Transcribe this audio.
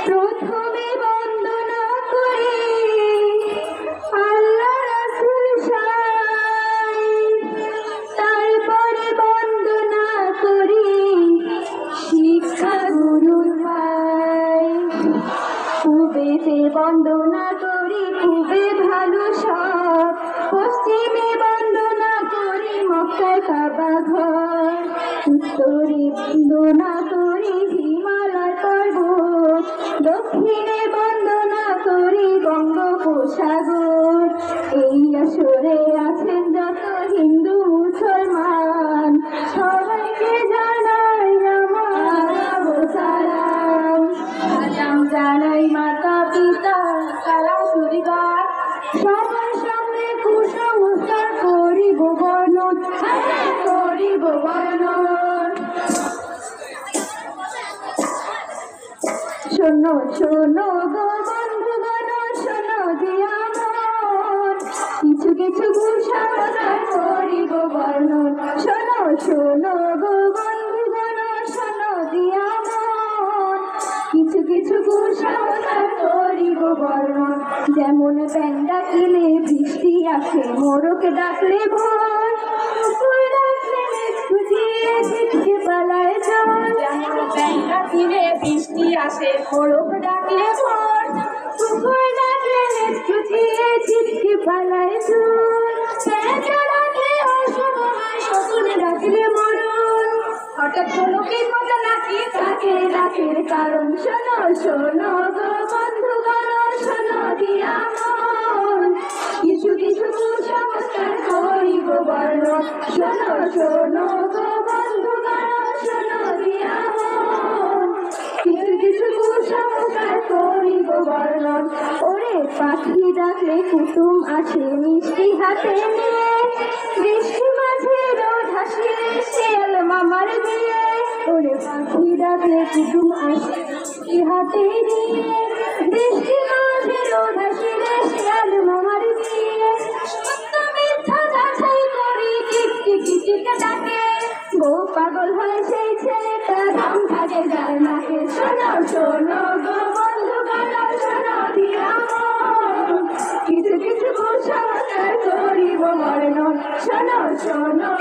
প্রথমে বন্দনা করি আল্লাহ রাসূল সাই, তারপরে বন্দনা করি শিক্ষা গুরুর ভাই। পূবেতে বন্দনা করি খুবই ভালো সব, পশ্চিমে বন্দনা করি মক্কার কাবা ঘর, উত্তরে বন্দনা করি হিমালয় পর্বত, দক্ষিণে বন্দনা করি বঙ্গোপসাগর। এই আসরে আছেন যত হিন্দু মুসলমান, সবাইকে জানাই আমার সালাম। সালাম জানাই মাতা পিতা সালাম পরিবার, সবার সামনে কুসংস্কার করিব বর্ণন, করিব বর্ণন। শোনো শোনো গো বন্ধুগণ, শোনো যে আমার কিছু কিছু কুসংস্কার করিব বর্ণন। শোনো শোনো গো বন্ধুগণ, শোনো যে আমার কিছু কিছু কুসংস্কার করিব বর্ণন। যেমন ব্যাং ডাকলে বৃষ্টি আসে, মোরক ডাকলে ভোর, কুকুর ডাকলে খুঁজিয়ে ছিটকে পালায় জল। যেমন ব্যাং ডাকলে বৃষ্টি আসে, মোরক ডাকলে ভোর, কুকুর ডাকলে খুঁজিয়ে ছিটকে পালায় জল। প্যাঁচা ডাকলে অশুভ হয়, শকুন ডাকলে মরণ। হঠাৎ কোনো বিপদ নাকি থাকে ডাকের কারণ। শোনো শোনো গো বন্ধুগণ, শোনো দিয়া মন কিছু কিছু কুসংস্কার করিব বর্ণন। শোনো শোনো গো বন্ধুগণ, শোনো দিয়া মন কিছু কিছু কুসংস্কার করিব বর্ণন। ওরে পাখি ডাকলে কুটুম আসে মিষ্টি হাতে নিয়ে, বৃষ্টি মাঝে রোদ হাসিলে শিয়াল মামার বিয়ে। ওরে পাখি ডাকলে কুটুম আসে মিষ্টি হাতে নিয়ে, বৃষ্টি মাঝে রোদ হাসিলে শিয়াল মামার বিয়ে। সত্য মিথ্যা যাচাই করি টিকটিকি ডাকে, বউ পাগল হয় সেই ছেলেটা দাম থাকে যায় নাকে। শোনো শোনো গো বন্ধুগণ, শোনো দিয়া মন কিছু কিছু কুসংস্কার করিব বর্ণন। শোনো শোনো